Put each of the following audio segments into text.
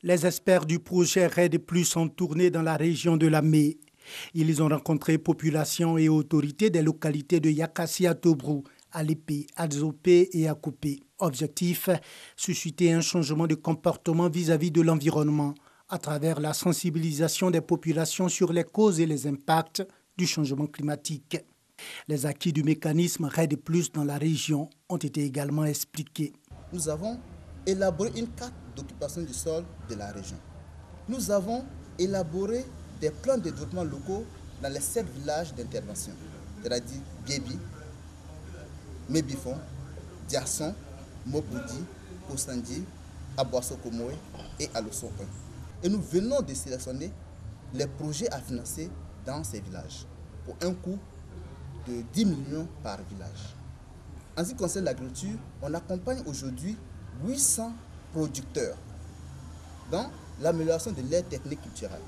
Les experts du projet RED+ sont tournés dans la région de Lamé. Ils ont rencontré populations et autorités des localités de Yakassia Tobrou, Alépé, Adzopé et Akopé. Objectif, susciter un changement de comportement vis-à-vis de l'environnement à travers la sensibilisation des populations sur les causes et les impacts du changement climatique. Les acquis du mécanisme RED+ dans la région ont été également expliqués. Nous avons élaboré une carte d'occupation du sol de la région. Nous avons élaboré des plans de développement locaux dans les 7 villages d'intervention, c'est-à-dire Gébi, Mébifon, Diasson, Moboudi, Kosandi, Aboissokomoé et Alosso 1. Et nous venons de sélectionner les projets à financer dans ces villages pour un coût de 10 millions par village. En ce qui concerne l'agriculture, on accompagne aujourd'hui 800 producteurs dans l'amélioration de l'aide technique culturelle.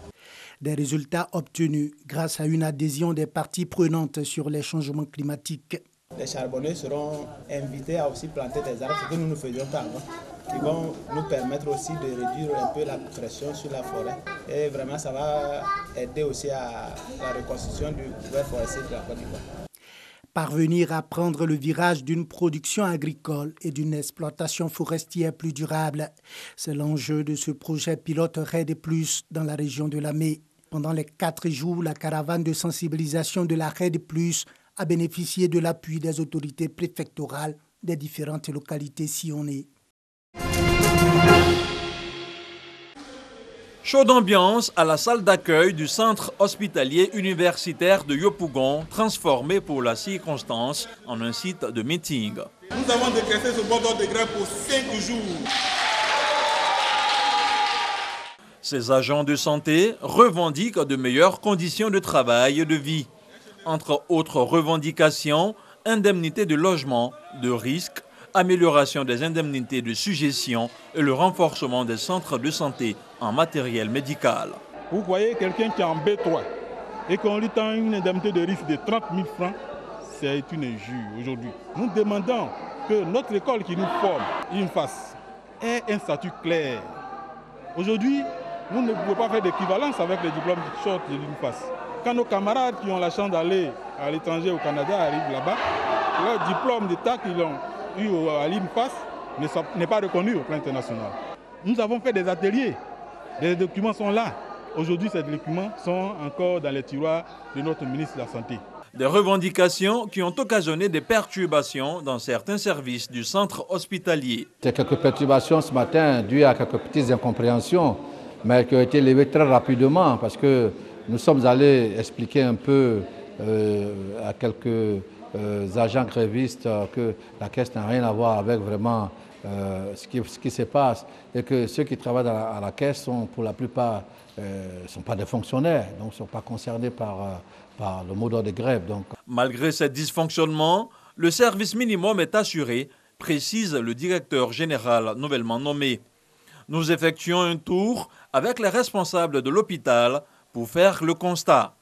Des résultats obtenus grâce à une adhésion des parties prenantes sur les changements climatiques. Les charbonniers seront invités à aussi planter des arbres, ce que nous ne faisions pas avant, qui vont nous permettre aussi de réduire un peu la pression sur la forêt. Et vraiment, ça va aider aussi à la reconstruction du couvert forestier de la Côte d'Ivoire. Parvenir à prendre le virage d'une production agricole et d'une exploitation forestière plus durable, c'est l'enjeu de ce projet pilote RED+ dans la région de Lamé. Pendant les 4 jours, la caravane de sensibilisation de la RED+ a bénéficié de l'appui des autorités préfectorales des différentes localités sillonnées. Chaude ambiance à la salle d'accueil du centre hospitalier universitaire de Yopougon, transformé pour la circonstance en un site de meeting. Nous avons décrété ce mot d'ordre de grève pour 5 jours. Ces agents de santé revendiquent de meilleures conditions de travail et de vie. Entre autres revendications, indemnités de logement, de risque, amélioration des indemnités de suggestion et le renforcement des centres de santé en matériel médical. Vous voyez quelqu'un qui est en B3 et qu'on lui tend une indemnité de risque de 30 000 francs, c'est une injure aujourd'hui. Nous demandons que notre école qui nous forme, l'INFAS, ait un statut clair. Aujourd'hui, vous ne pouvez pas faire d'équivalence avec les diplômes short de l'INFAS. Quand nos camarades qui ont la chance d'aller à l'étranger au Canada arrivent là-bas, leur diplôme d'État qu'ils ont eu à l'INFAS n'est pas reconnu au plan international. Nous avons fait des ateliers, les documents sont là. Aujourd'hui, ces documents sont encore dans les tiroirs de notre ministre de la Santé. Des revendications qui ont occasionné des perturbations dans certains services du centre hospitalier. Il y a quelques perturbations ce matin dues à quelques petites incompréhensions, mais qui ont été levées très rapidement parce que nous sommes allés expliquer un peu à quelques agents grévistes que la caisse n'a rien à voir avec vraiment ce qui se passe et que ceux qui travaillent à la caisse sont pour la plupart ne sont pas des fonctionnaires, donc ne sont pas concernés par le mot d'ordre de grève. Donc. Malgré ces dysfonctionnements, le service minimum est assuré, précise le directeur général nouvellement nommé. Nous effectuons un tour avec les responsables de l'hôpital pour faire le constat.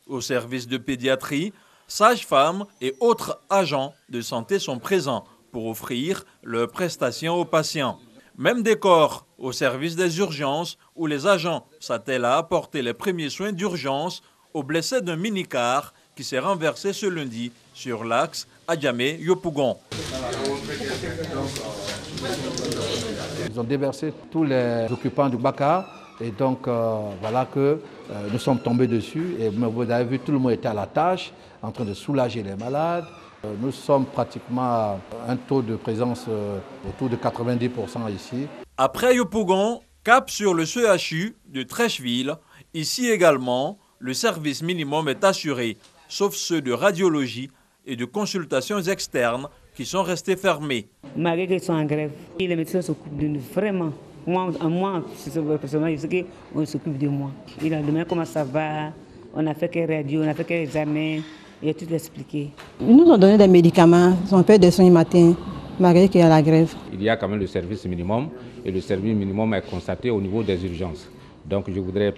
Au service de pédiatrie, sages-femmes et autres agents de santé sont présents pour offrir leurs prestations aux patients. Même décor au service des urgences où les agents s'attellent à apporter les premiers soins d'urgence aux blessés d'un minicar qui s'est renversé ce lundi sur l'axe Adjamé-Yopougon. Ils ont déversé tous les occupants du Bakar et donc voilà que nous sommes tombés dessus et vous avez vu, tout le monde était à la tâche en train de soulager les malades. Nous sommes pratiquement à un taux de présence autour de 90% ici. Après Yopougon, cap sur le CHU de Trècheville. Ici également, le service minimum est assuré, sauf ceux de radiologie et de consultations externes qui sont restés fermés. Malgré qu'ils sont en grève, les médecins s'occupent de nous, vraiment. Moi, personnellement, je sais qu'on s'occupe de moi. Il a demandé comment ça va, on a fait quel radio, on a fait quel examen, il a tout expliqué. Ils nous ont donné des médicaments, ils ont fait des soins matin, malgré qu'il y a la grève. Il y a quand même le service minimum et le service minimum est constaté au niveau des urgences. Donc je voudrais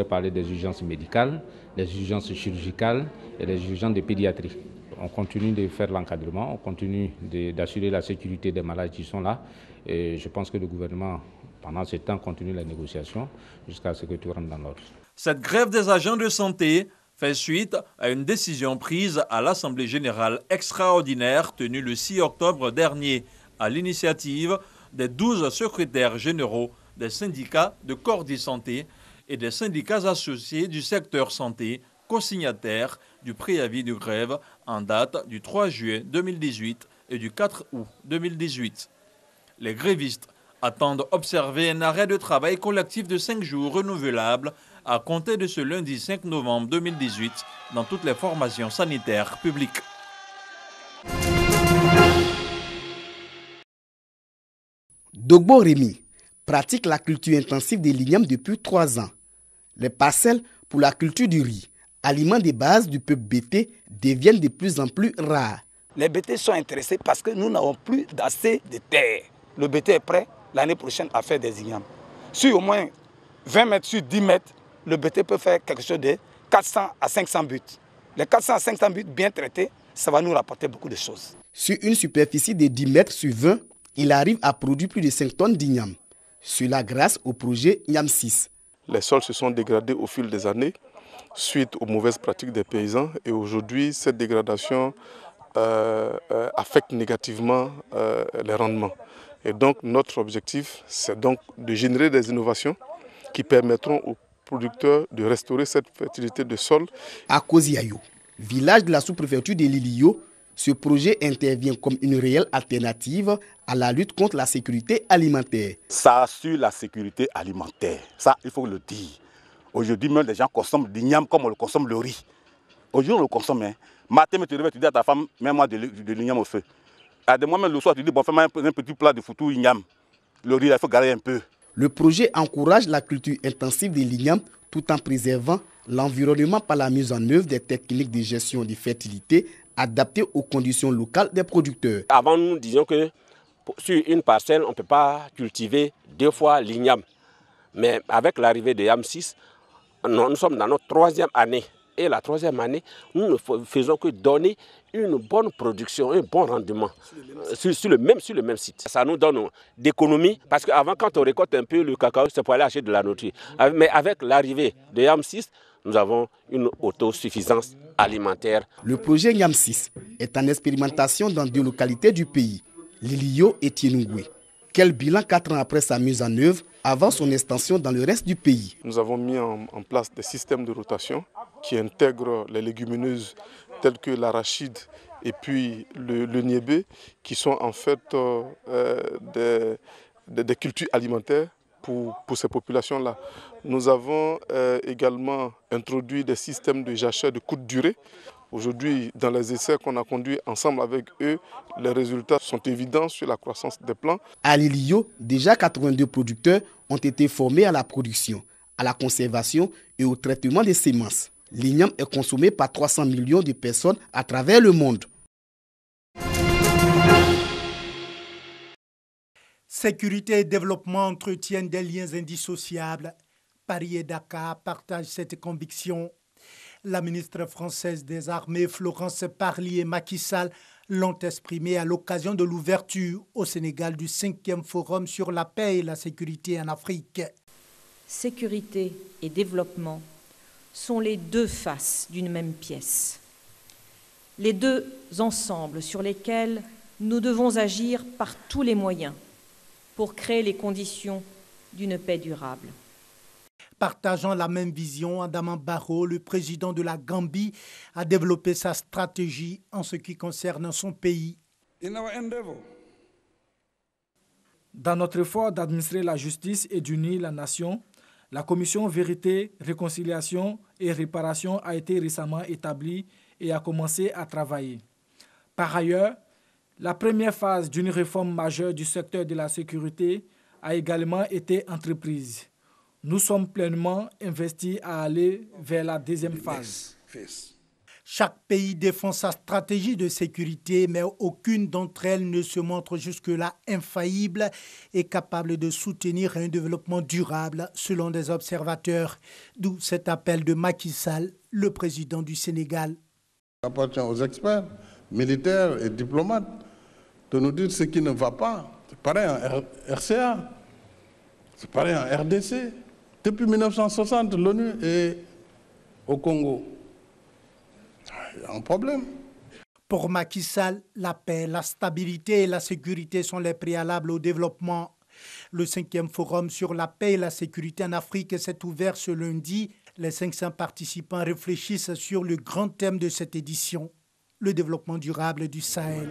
parler des urgences médicales, des urgences chirurgicales et des urgences de pédiatrie. On continue de faire l'encadrement, on continue d'assurer la sécurité des malades qui sont là. Et je pense que le gouvernement Pendant ce temps, continue la négociation jusqu'à ce que tout rentre dans l'ordre. Cette grève des agents de santé fait suite à une décision prise à l'Assemblée générale extraordinaire tenue le 6 octobre dernier à l'initiative des 12 secrétaires généraux des syndicats de Cordi Santé et des syndicats associés du secteur santé, co-signataires du préavis de grève en date du 3 juillet 2018 et du 4 août 2018. Les grévistes attendent observer un arrêt de travail collectif de 5 jours renouvelable à compter de ce lundi 5 novembre 2018 dans toutes les formations sanitaires publiques. Dogbo Rémi pratique la culture intensive des lignames depuis 3 ans. Les parcelles pour la culture du riz, aliment de base du peuple bété, deviennent de plus en plus rares. Les bétés sont intéressés parce que nous n'avons plus assez de terre. Le bété est prêt l'année prochaine à faire des ignames. Sur au moins 20 mètres sur 10 mètres, le bété peut faire quelque chose de 400 à 500 buts. Les 400 à 500 buts bien traités, ça va nous rapporter beaucoup de choses. Sur une superficie de 10 mètres sur 20, il arrive à produire plus de 5 tonnes d'igname. Cela grâce au projet Niam 6. Les sols se sont dégradés au fil des années suite aux mauvaises pratiques des paysans. Et aujourd'hui, cette dégradation affecte négativement les rendements. Et donc, notre objectif, c'est donc de générer des innovations qui permettront aux producteurs de restaurer cette fertilité de sol. À Koziayo, village de la sous-préfecture de Lilio, ce projet intervient comme une réelle alternative à la lutte contre la sécurité alimentaire. Ça assure la sécurité alimentaire, ça il faut le dire. Aujourd'hui même les gens consomment l'igname comme on le consomme le riz. Aujourd'hui on le consomme. Hein. Matin tu réveilles, tu dis à ta femme, mets-moi de l'igname au feu. À des moments le soir tu dis, bon fais-moi un petit plat de foutou igname. Le riz il faut garder un peu. Le projet encourage la culture intensive de l'igname tout en préservant l'environnement par la mise en œuvre des techniques de gestion de fertilité adaptées aux conditions locales des producteurs. Avant, nous disions que sur une parcelle, on ne peut pas cultiver 2 fois l'igname. Mais avec l'arrivée de YAM 6, nous sommes dans notre 3e année. Et la 3e année, nous ne faisons que donner une bonne production, un bon rendement sur le même site. Ça nous donne d'économie parce qu'avant, quand on récolte un peu le cacao, c'est pour aller acheter de la nourriture. Mais avec l'arrivée de YAM 6, nous avons une autosuffisance alimentaire. Le projet YAM 6 est en expérimentation dans 2 localités du pays, Lilio et Tienougué. Quel bilan 4 ans après sa mise en œuvre, avant son extension dans le reste du pays? Nous avons mis en place des systèmes de rotation qui intègrent les légumineuses telles que l'arachide et puis le niébé, qui sont en fait des cultures alimentaires pour ces populations-là. Nous avons également introduit des systèmes de jachère de courte durée. Aujourd'hui, dans les essais qu'on a conduits ensemble avec eux, les résultats sont évidents sur la croissance des plants. À Lilio, déjà 82 producteurs ont été formés à la production, à la conservation et au traitement des semences. L'igname est consommé par 300 millions de personnes à travers le monde. Sécurité et développement entretiennent des liens indissociables. Paris et Dakar partagent cette conviction. La ministre française des Armées, Florence Parly et Macky Sall, l'ont exprimé à l'occasion de l'ouverture au Sénégal du 5e Forum sur la paix et la sécurité en Afrique. Sécurité et développement sont les 2 faces d'une même pièce. Les 2 ensembles sur lesquels nous devons agir par tous les moyens pour créer les conditions d'une paix durable. Partageant la même vision, Adama Barrow, le président de la Gambie, a développé sa stratégie en ce qui concerne son pays. Dans notre effort d'administrer la justice et d'unir la nation, la commission Vérité, Réconciliation et Réparation a été récemment établie et a commencé à travailler. Par ailleurs, la première phase d'une réforme majeure du secteur de la sécurité a également été entreprise. Nous sommes pleinement investis à aller vers la 2e phase. Chaque pays défend sa stratégie de sécurité, mais aucune d'entre elles ne se montre jusque-là infaillible et capable de soutenir un développement durable, selon des observateurs. D'où cet appel de Macky Sall, le président du Sénégal. Il appartient aux experts, militaires et diplomates, de nous dire ce qui ne va pas. C'est pareil en RCA. C'est pareil en RDC. Depuis 1960, l'ONU est au Congo. Il y a un problème. Pour Macky Sall, la paix, la stabilité et la sécurité sont les préalables au développement. Le 5e forum sur la paix et la sécurité en Afrique s'est ouvert ce lundi. Les 500 participants réfléchissent sur le grand thème de cette édition, le développement durable du Sahel.